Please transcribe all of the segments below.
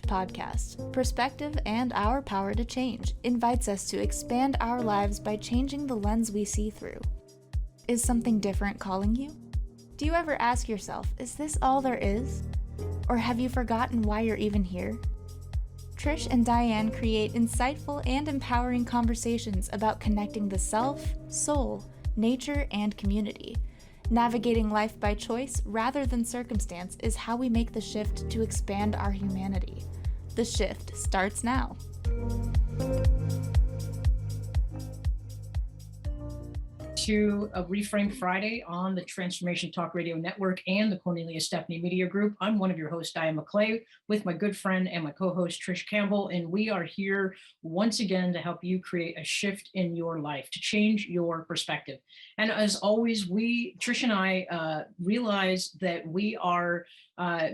podcast, Perspective and Our Power to Change, invites us to expand our lives by changing the lens we see through. Is something different calling you? Do you ever ask yourself, is this all there is? Or have you forgotten why you're even here? Trish and Diane create insightful and empowering conversations about connecting the self, soul, nature, and community. Navigating life by choice rather than circumstance is how we make the shift to expand our humanity. The shift starts now. To a Reframe Friday on the Transformation Talk Radio Network and the Cornelia Stephanie Media Group. I'm one of your hosts, Diane McClay, with my good friend and my co-host, Trish Campbell, and we are here once again to help you create a shift in your life, to change your perspective. And as always, Trish and I realize that we are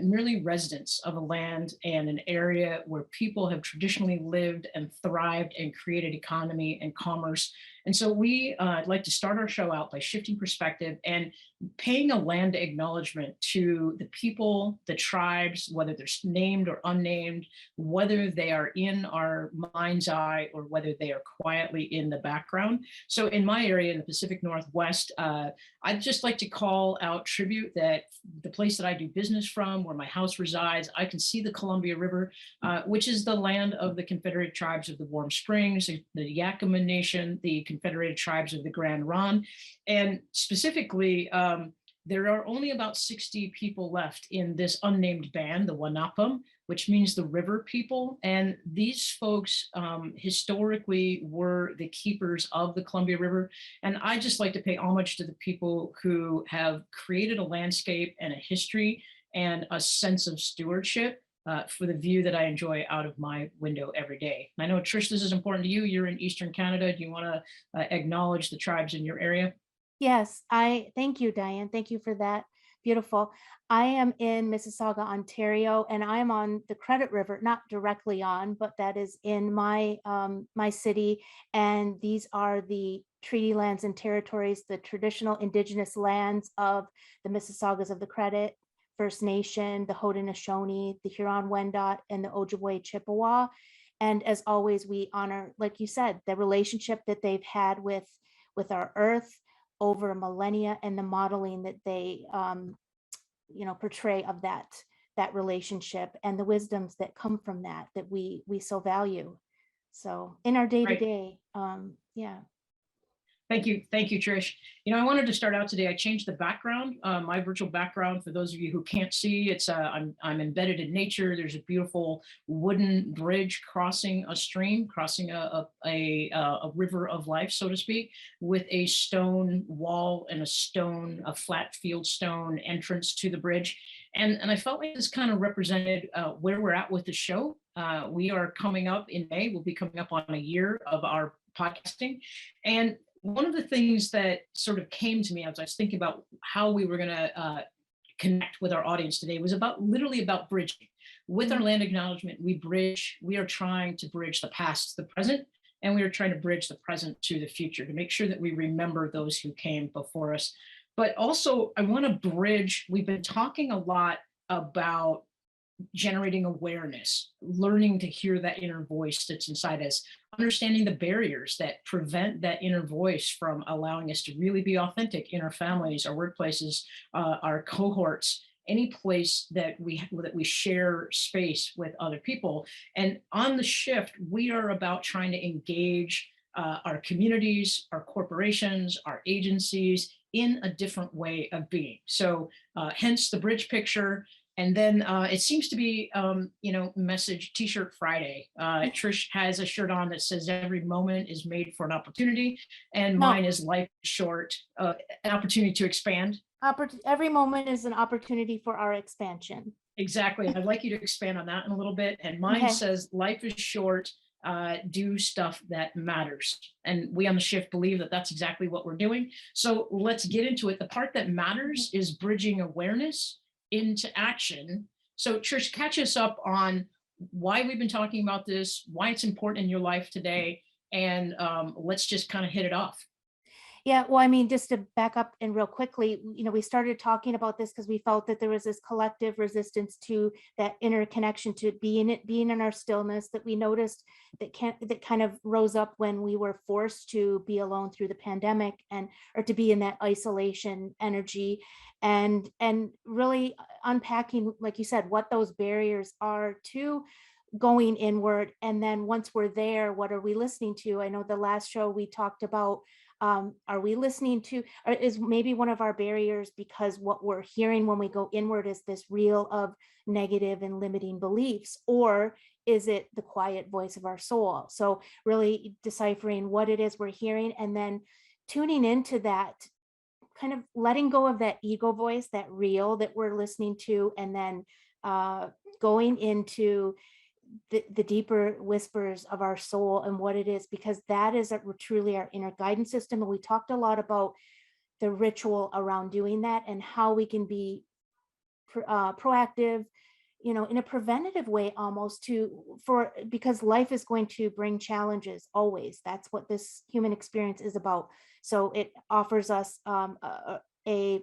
merely residents of a land and an area where people have traditionally lived and thrived and created economy and commerce. And so we like to start our show out by shifting perspective and paying a land acknowledgement to the people, the tribes, whether they're named or unnamed, whether they are in our mind's eye or whether they are quietly in the background. So in my area in the Pacific Northwest, I'd just like to call out tribute that the place that I do business from, where my house resides, I can see the Columbia River, which is the land of the Confederated Tribes of the Warm Springs, the Yakima Nation, the Confederated Tribes of the Grand Ronde. And specifically, there are only about 60 people left in this unnamed band, the Wanapum, which means the river people. And these folks historically were the keepers of the Columbia River. And I just like to pay homage to the people who have created a landscape and a history and a sense of stewardship for the view that I enjoy out of my window every day. And I know, Trish, this is important to you. You're in Eastern Canada. Do you want to acknowledge the tribes in your area? Yes, thank you, Diane. Thank you for that. Beautiful. I am in Mississauga, Ontario, and I'm on the Credit River, not directly on, but that is in my my city. And these are the treaty lands and territories, the traditional Indigenous lands of the Mississaugas of the Credit, First Nation, the Haudenosaunee, the Huron-Wendat, and the Ojibwe Chippewa. And as always, we honor, like you said, the relationship that they've had with our earth over millennia and the modeling that they portray of that relationship and the wisdoms that come from that we so value. So in our day-to-day, yeah. Thank you, Trish. You know, I wanted to start out today. I changed the background, my virtual background. For those of you who can't see, it's I'm embedded in nature. There's a beautiful wooden bridge crossing a stream, crossing a river of life, so to speak, with a stone wall and a flat field stone entrance to the bridge. And I felt like this kind of represented where we're at with the show. We are coming up in May. We'll be coming up on a year of our podcasting. And one of the things that sort of came to me as I was thinking about how we were going to connect with our audience today was literally about bridging. With our land acknowledgement, we are trying to bridge the past to the present, and we are trying to bridge the present to the future to make sure that we remember those who came before us. But also, I want to bridge, we've been talking a lot about generating awareness, learning to hear that inner voice that's inside us, understanding the barriers that prevent that inner voice from allowing us to really be authentic in our families, our workplaces, our cohorts, any place that we share space with other people. And on the shift, we are about trying to engage our communities, our corporations, our agencies in a different way of being. So hence the bridge picture. And then it seems to be, message T-shirt Friday. Trish has a shirt on that says every moment is made for an opportunity. And mine is life is short, an opportunity to expand. Every moment is an opportunity for our expansion. Exactly. I'd like you to expand on that in a little bit. And mine says life is short, do stuff that matters. And we on the shift believe that that's exactly what we're doing. So let's get into it. The part that matters is bridging awareness into action. So Trish, catch us up on why we've been talking about this, why it's important in your life today, and let's just kind of hit it off. Yeah, well, I mean, just to back up and real quickly, we started talking about this because we felt that there was this collective resistance to that inner connection, to being in our stillness, that we noticed that kind of rose up when we were forced to be alone through the pandemic, or to be in that isolation energy, and really unpacking, like you said, what those barriers are to going inward. And then once we're there, what are we listening to? I know the last show we talked about, are we listening to, or is maybe one of our barriers because what we're hearing when we go inward is this reel of negative and limiting beliefs, or is it the quiet voice of our soul? So really deciphering what it is we're hearing, and then tuning into that, kind of letting go of that ego voice, that reel that we're listening to, and then going into the deeper whispers of our soul and what it is, because that is truly our inner guidance system. And we talked a lot about the ritual around doing that, and how we can be proactive, in a preventative way, almost, because life is going to bring challenges always. That's what this human experience is about. So it offers us a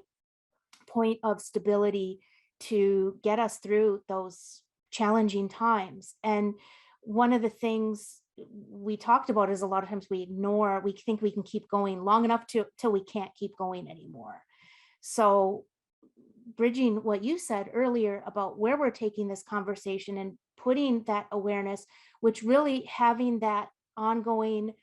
point of stability to get us through those challenging times. And one of the things we talked about is, a lot of times we think we can keep going long enough till we can't keep going anymore. So bridging what you said earlier about where we're taking this conversation and putting that awareness, which really having that ongoing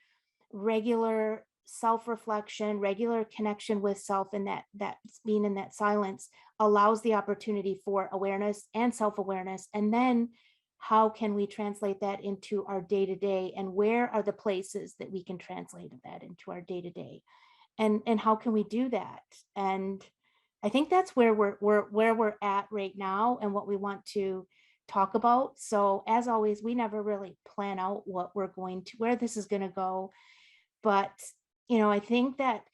regular self-reflection, regular connection with self, and that being in that silence allows the opportunity for awareness and self-awareness. And then how can we translate that into our day-to-day, and where are the places that we can translate that into our day-to-day, and how can we do that? And I think that's where we're at right now, and what we want to talk about. So as always, we never really plan out where this is going to go. But, I think that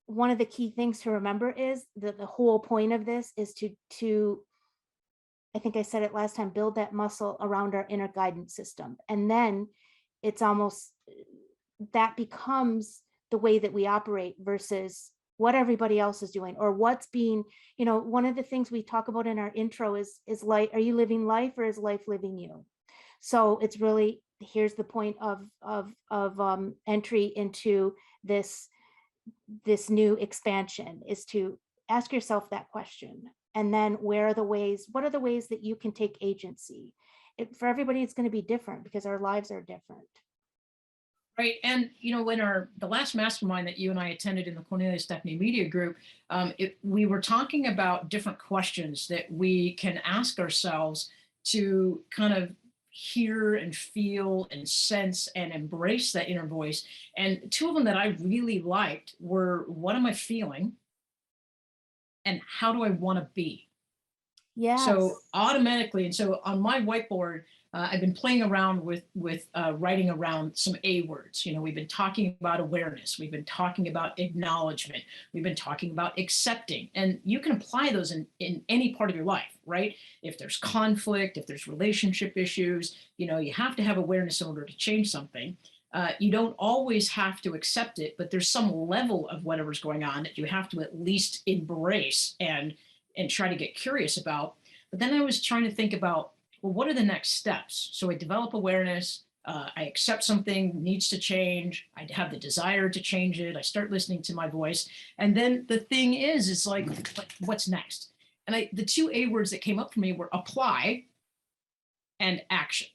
one of the key things to remember is that the whole point of this is to, I think I said it last time, build that muscle around our inner guidance system. And then it's almost, that becomes the way that we operate versus what everybody else is doing, or what's being, one of the things we talk about in our intro is life. Are you living life, or is life living you? So it's really, here's the point of entry into this new expansion, is to ask yourself that question. And then what are the ways that you can take agency? For everybody, it's going to be different, because our lives are different. Right. And, when the last mastermind that you and I attended in the Cornelia Stephanie Media Group, we were talking about different questions that we can ask ourselves to kind of hear and feel and sense and embrace that inner voice. And two of them that I really liked were, what am I feeling? And how do I want to be? Yes. So automatically, and so on my whiteboard, I've been playing around with writing around some A words. We've been talking about awareness. We've been talking about acknowledgement. We've been talking about accepting. And you can apply those in any part of your life, right? If there's conflict, if there's relationship issues, you have to have awareness in order to change something. You don't always have to accept it, but there's some level of whatever's going on that you have to at least embrace and try to get curious about. But then I was trying to think about, well, what are the next steps? So I develop awareness. I accept something needs to change. I have the desire to change it. I start listening to my voice. And then the thing is, it's like, what's next? And the two A words that came up for me were apply and action.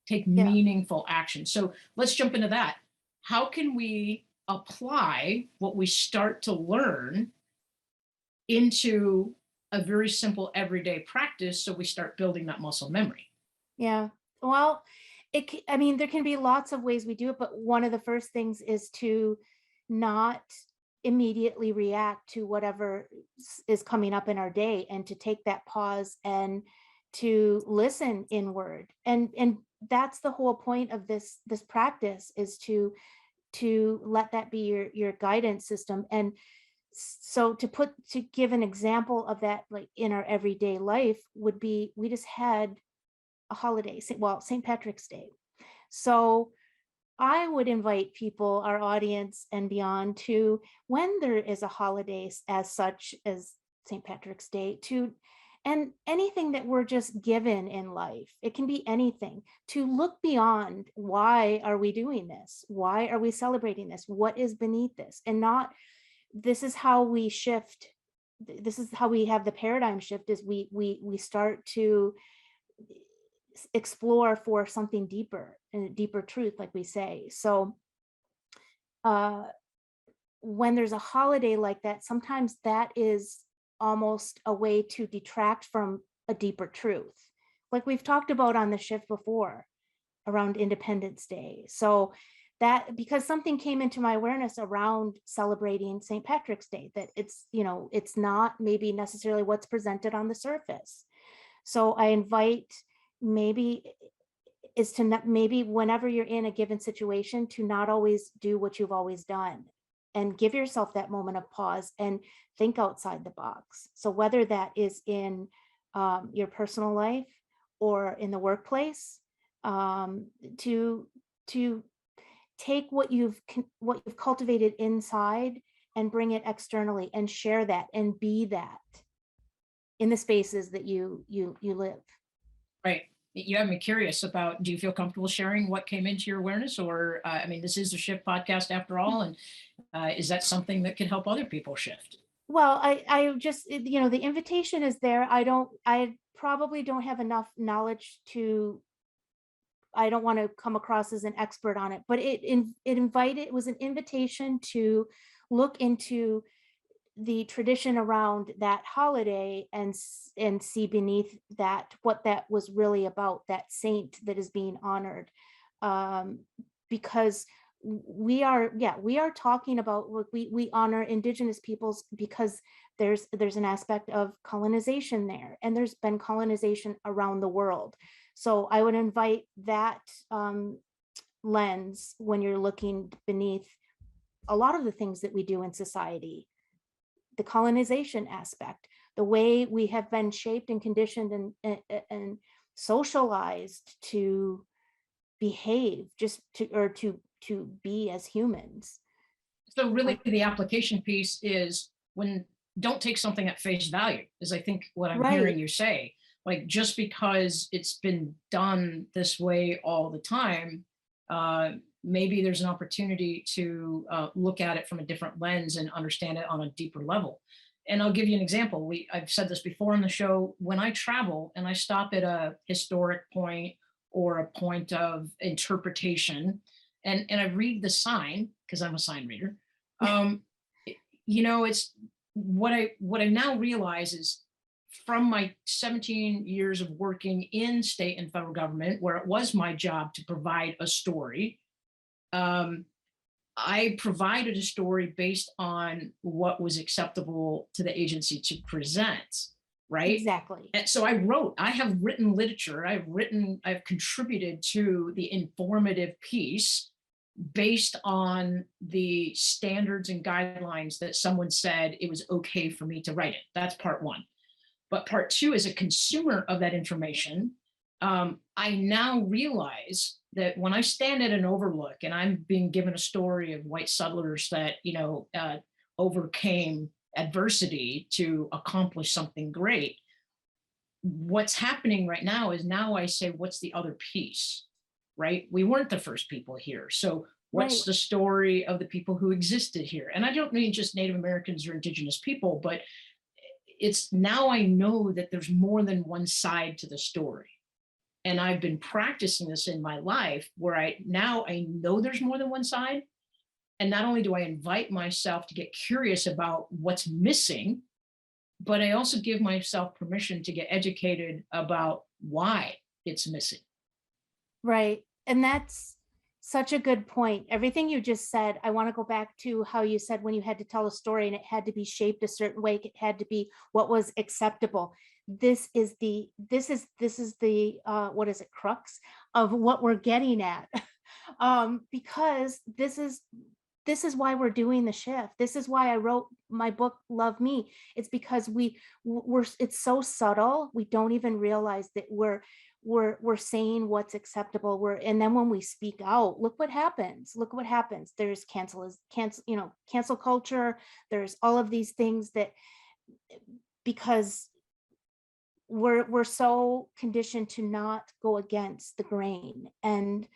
Take meaningful action. So let's jump into that. How can we apply what we start to learn into a very simple everyday practice, so we start building that muscle memory? Yeah. Well, there can be lots of ways we do it, but one of the first things is to not immediately react to whatever is coming up in our day, and to take that pause and to listen inward. And that's the whole point of this practice, is to let that be your guidance system. And so to give an example of that, like in our everyday life, would be, we just had a holiday, St. Patrick's Day. So I would invite people, our audience and beyond, to, when there is a holiday as such as St. Patrick's Day, to, and anything that we're just given in life, it can be anything, to look beyond, why are we doing this? Why are we celebrating this? What is beneath this? And not, this is how we shift. This is how we have the paradigm shift, is we start to explore for something deeper and a deeper truth, like we say. So when there's a holiday like that, sometimes that is almost a way to detract from a deeper truth, like we've talked about on the shift before around Independence Day. So that, because something came into my awareness around celebrating St. Patrick's Day, that it's, it's not maybe necessarily what's presented on the surface. So I invite, maybe is to not, maybe whenever you're in a given situation, to not always do what you've always done, and give yourself that moment of pause and think outside the box. So whether that is in your personal life or in the workplace, to take what you've cultivated inside and bring it externally, and share that and be that in the spaces that you live. Right. You have me curious about, do you feel comfortable sharing what came into your awareness? Or, I mean, this is the Shift podcast after all. And is that something that can help other people shift? Well, I just, the invitation is there. I probably don't have enough knowledge to, I don't want to come across as an expert on it, but it was an invitation to look into the tradition around that holiday, and see beneath that what that was really about, that saint that is being honored. Because we are talking about, we honor Indigenous peoples because there's an aspect of colonization there, and there's been colonization around the world. So I would invite that lens when you're looking beneath a lot of the things that we do in society. The colonization aspect, the way we have been shaped and conditioned and socialized to behave, just to be as humans. So really the application piece is, when don't take something at face value, is I think what I'm hearing you say. Like, just because it's been done this way all the time, maybe there's an opportunity to look at it from a different lens and understand it on a deeper level. And I'll give you an example. I've said this before on the show. When I travel and I stop at a historic point or a point of interpretation, and I read the sign, because I'm a sign reader, it's what I now realize is, from my 17 years of working in state and federal government, where it was my job to provide a story, I provided a story based on what was acceptable to the agency to present, right? Exactly. And so I have written literature, I've contributed to the informative piece based on the standards and guidelines that someone said it was okay for me to write it. That's part one. But part two, as a consumer of that information, I now realize that when I stand at an overlook and I'm being given a story of white settlers that, overcame adversity to accomplish something great, what's happening right now is, now I say, what's the other piece, right? We weren't the first people here. So what's the story of the people who existed here? And I don't mean just Native Americans or Indigenous people, but it's, now I know that there's more than one side to the story. And I've been practicing this in my life, where I know there's more than one side. And not only do I invite myself to get curious about what's missing, but I also give myself permission to get educated about why it's missing. Right. And that's such a good point. Everything you just said, I want to go back to how you said when you had to tell a story and it had to be shaped a certain way, it had to be what was acceptable. This is the what is it, crux of what we're getting at. Because this is why we're doing the shift. This is why I wrote my book, Love Me. It's because we're it's so subtle, we don't even realize that we're saying what's acceptable. And then when we speak out, look what happens. Look what happens. There's cancel culture. There's all of these things that, because we're so conditioned to not go against the grain and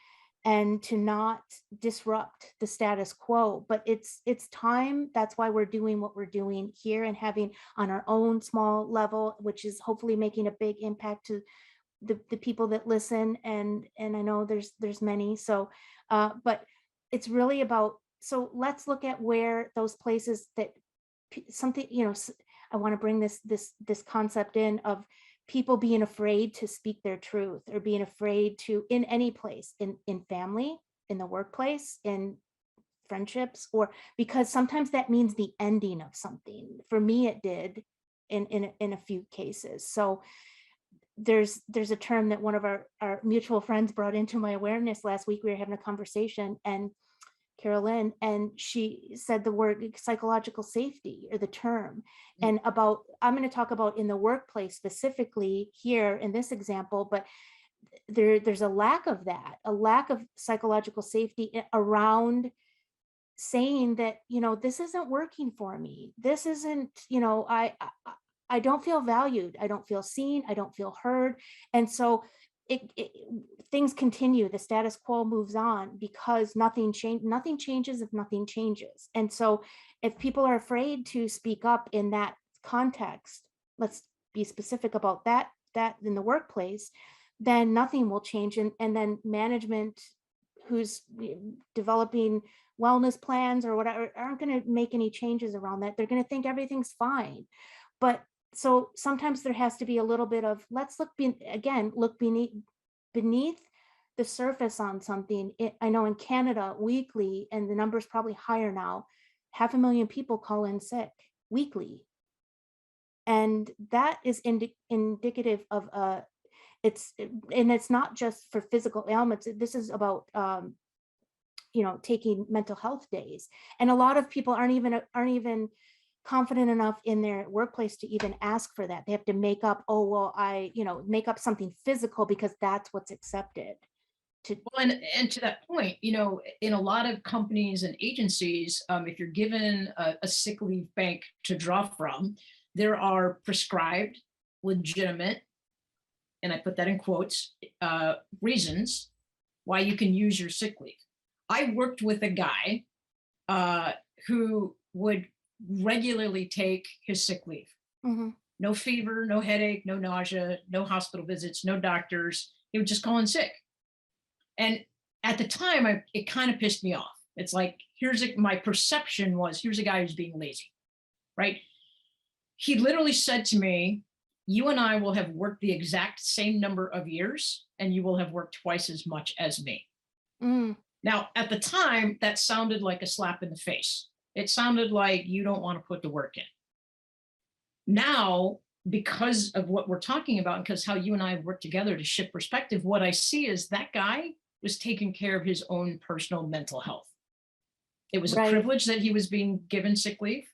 to not disrupt the status quo. But it's time. That's why we're doing what we're doing here, and having on our own small level, which is hopefully making a big impact to the people that listen. And I know there's many. So but it's really about, so let's look at where those places that something, I want to bring this concept in of people being afraid to speak their truth, or being afraid to, in any place, in family, in the workplace, in friendships, or because sometimes that means the ending of something. For me, it did in a few cases. So there's a term that one of our mutual friends brought into my awareness last week. We were having a conversation, and Carolyn, and she said the word psychological safety, or the term. And about, I'm going to talk about in the workplace specifically here in this example, but there's a lack of that, a lack of psychological safety around saying that, this isn't working for me. This isn't, I don't feel valued. I don't feel seen. I don't feel heard. And so things continue. The status quo moves on because nothing changes if nothing changes. And so if people are afraid to speak up in that context, let's be specific about that in the workplace, then nothing will change. And then management, who's developing wellness plans or whatever, aren't going to make any changes around that. They're going to think everything's fine. But so sometimes there has to be a little bit of, let's look beneath the surface on something. I know in Canada weekly, and the number's probably higher now, 500,000 people call in sick weekly. And that is indicative of it's not just for physical ailments. This is about taking mental health days. And a lot of people aren't even confident enough in their workplace to even ask for that. They have to make up, make up something physical because that's what's accepted. And to that point, in a lot of companies and agencies, if you're given a sick leave bank to draw from, there are prescribed, legitimate, and I put that in quotes, reasons why you can use your sick leave. I worked with a guy who would regularly take his sick leave. Mm-hmm. No fever, no headache, no nausea, no hospital visits, no doctors. He would just call in sick. And at the time, it kind of pissed me off. It's like, my perception was, here's a guy who's being lazy, right? He literally said to me, you and I will have worked the exact same number of years, and you will have worked twice as much as me. Mm. Now, at the time, that sounded like a slap in the face. It sounded like you don't want to put the work in. Now, because of what we're talking about, and because how you and I have worked together to shift perspective, what I see is that guy was taking care of his own personal mental health. It was Right. a privilege that he was being given sick leave.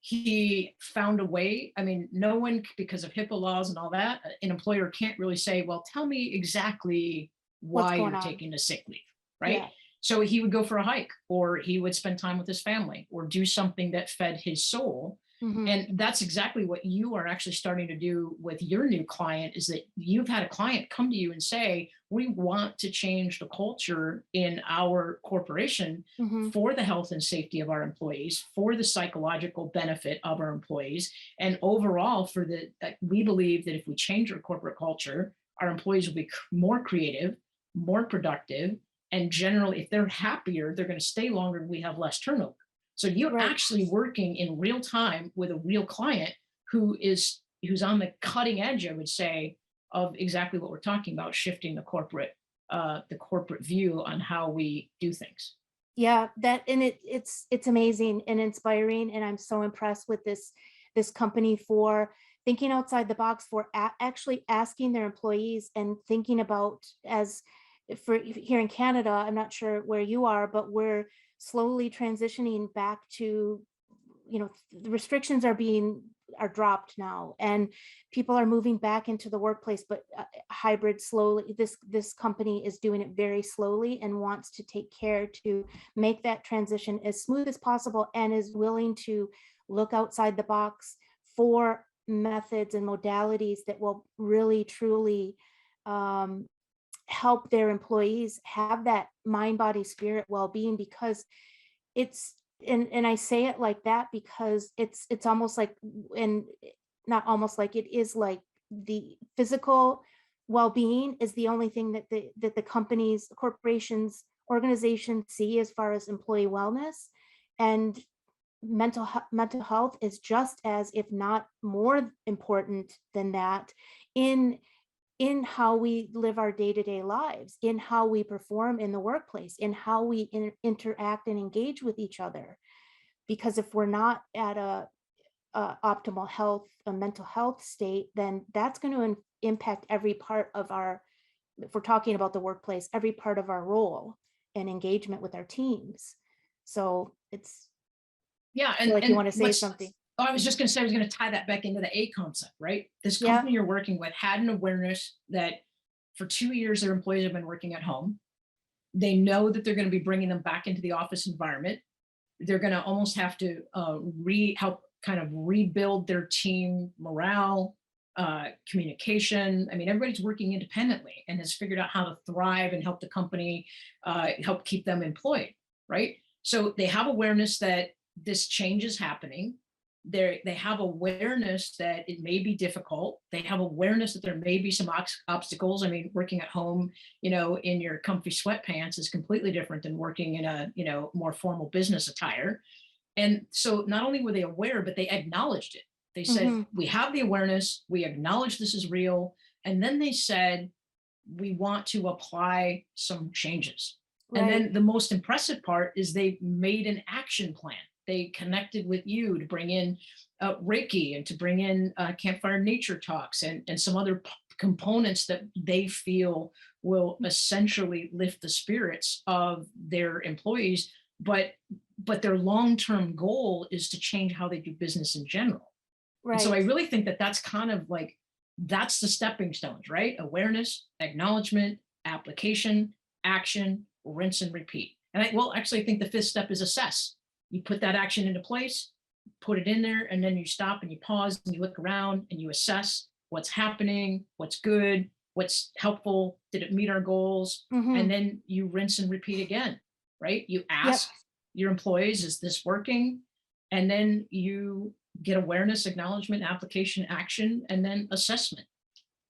He found a way. I mean, no one, because of HIPAA laws and all that, an employer can't really say, well, tell me exactly why you're taking a sick leave, right? Yeah. So he would go for a hike, or he would spend time with his family, or do something that fed his soul. Mm-hmm. And that's exactly what you are actually starting to do with your new client, is that you've had a client come to you and say, we want to change the culture in our corporation mm-hmm. for the health and safety of our employees, for the psychological benefit of our employees, and overall we believe that if we change our corporate culture, our employees will be more creative, more productive, and generally, if they're happier, they're going to stay longer and we have less turnover. So you're right. actually working in real time with a real client who's on the cutting edge, I would say, of exactly what we're talking about, shifting the corporate view on how we do things. Yeah, it's amazing and inspiring, and I'm so impressed with this company for thinking outside the box, for actually asking their employees and thinking about, as for here in Canada, I'm not sure where you are, but we're slowly transitioning back to, the restrictions are being are dropped now, and people are moving back into the workplace, but hybrid slowly. This company is doing it very slowly and wants to take care to make that transition as smooth as possible, and is willing to look outside the box for methods and modalities that will really truly help their employees have that mind, body, spirit well-being. Because it's, and I say it like that because it's almost like, and not almost like, it is like the physical well-being is the only thing that the companies, corporations, organizations see as far as employee wellness. And mental health is just as, if not more important than that, in how we live our day-to-day lives, in how we perform in the workplace, in how we interact and engage with each other. Because if we're not at a optimal health, a mental health state, then that's going to impact every part of our, if we're talking about the workplace, every part of our role and engagement with our teams. So it's, Yeah, I feel like you want to say something. Oh, I was just going to say, I was going to tie that back into the A concept, right? This Yeah. company you're working with had an awareness that for 2 years, their employees have been working at home. They know that they're going to be bringing them back into the office environment. They're going to almost have to help kind of rebuild their team morale, communication. I mean, everybody's working independently and has figured out how to thrive and help the company, help keep them employed, right? So they have awareness that this change is happening. They have awareness that it may be difficult. They have awareness that there may be some obstacles. I mean, working at home, in your comfy sweatpants is completely different than working in a, more formal business attire. And so not only were they aware, but they acknowledged it. They said, we have the awareness, we acknowledge this is real. And then they said, we want to apply some changes. Right. And then the most impressive part is they made an action plan. They connected with you to bring in Reiki and to bring in campfire nature talks and some other components that they feel will essentially lift the spirits of their employees. But their long-term goal is to change how they do business in general. Right. And so I really think that that's kind of like, that's the stepping stones, right? Awareness, acknowledgement, application, action, rinse and repeat. And I think the fifth step is assess. You put that action into place, put it in there, and then you stop and you pause and you look around and you assess what's happening, what's good, what's helpful, did it meet our goals? And then you rinse and repeat again, right? You ask your employees, is this working? And then you get awareness, acknowledgement, application, action, and then assessment.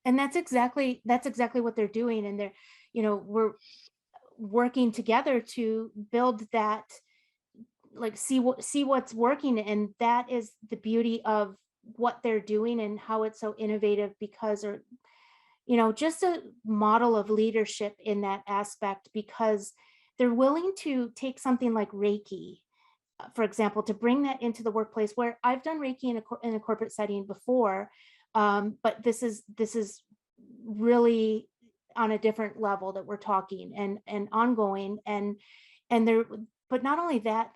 And that's exactly what they're doing. And they're, we're working together to build that, like see what's working. And that is the beauty of what they're doing and how it's so innovative, because, or just a model of leadership in that aspect, because they're willing to take something like Reiki, for example, to bring that into the workplace, where I've done Reiki in a corporate setting before, but this is really on a different level that we're talking and ongoing, and there. But not only that,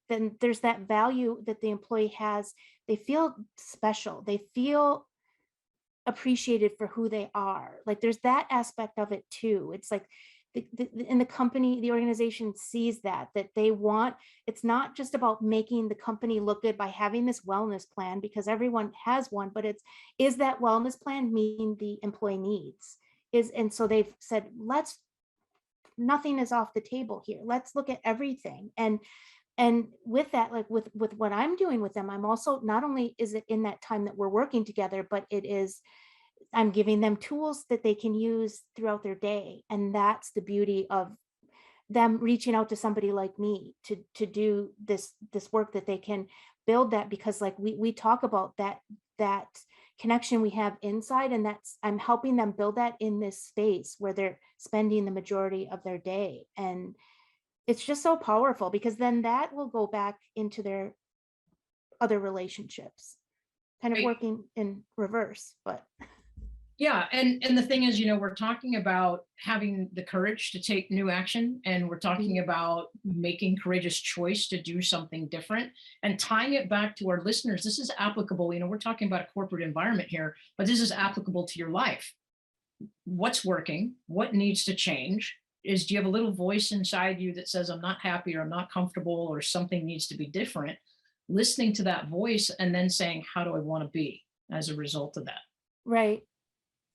then there's that value that the employee has. They feel special. They feel appreciated for who they are. Like there's that aspect of it too. It's like in the company, the organization sees that they want, it's not just about making the company look good by having this wellness plan, because everyone has one, but is that wellness plan meeting the employee needs? And so they've said, nothing is off the table here. Let's look at everything. And with that, like with what I'm doing with them, I'm also, not only is it in that time that we're working together, but I'm giving them tools that they can use throughout their day. And that's the beauty of them reaching out to somebody like me to do this work, that they can build that, because like we talk about that connection we have inside, and I'm helping them build that in this space where they're spending the majority of their day. And it's just so powerful, because then that will go back into their other relationships, kind of working in reverse. But Yeah, and the thing is, we're talking about having the courage to take new action, and we're talking about making courageous choice to do something different, and tying it back to our listeners. This is applicable. We're talking about a corporate environment here, but this is applicable to your life. What's working? What needs to change? Do you have a little voice inside you that says, I'm not happy, or I'm not comfortable, or something needs to be different? Listening to that voice and then saying, how do I want to be as a result of that? Right.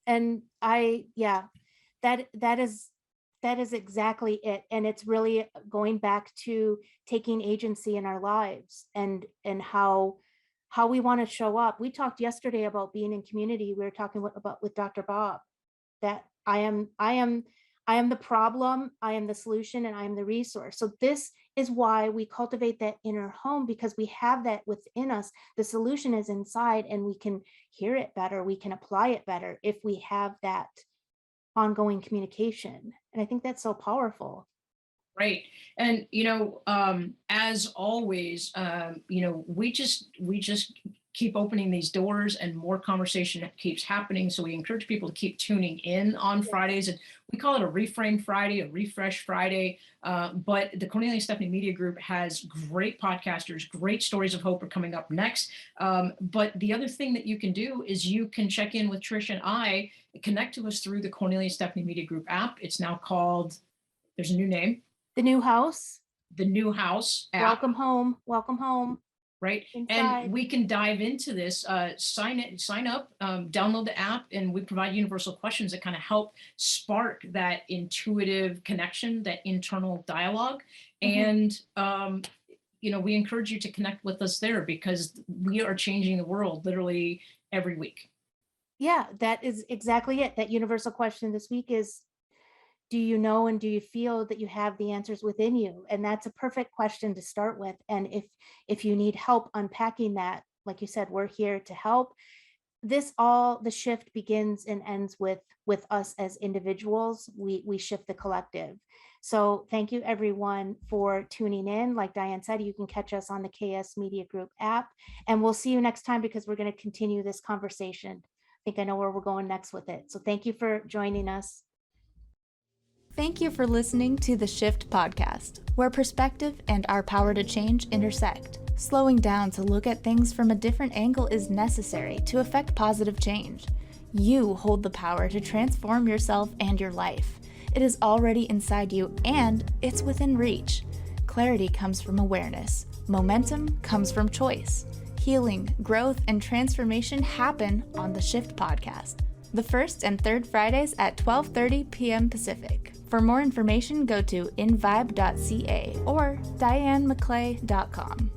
And that is exactly it. And it's really going back to taking agency in our lives and how we want to show up. We talked yesterday about being in community. We were talking about with Dr. Bob, that I am the problem, I am the solution, and I am the resource. So this is why we cultivate that inner home, because we have that within us. The solution is inside, and we can hear it better. We can apply it better if we have that ongoing communication. And I think that's so powerful. Right. And, as always, we just keep opening these doors, and more conversation keeps happening. So we encourage people to keep tuning in on Fridays, and we call it a Reframe Friday, a Refresh Friday. But the Cornelia and Stephanie Media Group has great podcasters, great stories of hope are coming up next. But the other thing that you can do is you can check in with Trish and I, connect to us through the Cornelia and Stephanie Media Group app. It's now called, there's a new name. The New House. The New House app. Welcome home. Welcome home. Right. Inside. And we can dive into this, sign up, download the app, and we provide universal questions that kind of help spark that intuitive connection, that internal dialogue. And, we encourage you to connect with us there, because we are changing the world literally every week. Yeah, that is exactly it. That universal question this week is, do you know and do you feel that you have the answers within you? And that's a perfect question to start with. And if you need help unpacking that, like you said, we're here to help. The shift begins and ends with us as individuals. We shift the collective. So thank you everyone for tuning in. Like Diane said, you can catch us on the KS Media Group app, and we'll see you next time, because we're going to continue this conversation. I think I know where we're going next with it. So thank you for joining us. Thank you for listening to the Shift Podcast, where perspective and our power to change intersect. Slowing down to look at things from a different angle is necessary to effect positive change. You hold the power to transform yourself and your life. It is already inside you, and it's within reach. Clarity comes from awareness. Momentum comes from choice. Healing, growth, and transformation happen on the Shift Podcast, the first and third Fridays at 12:30 p.m. Pacific. For more information, go to invibe.ca or dianemcclay.com.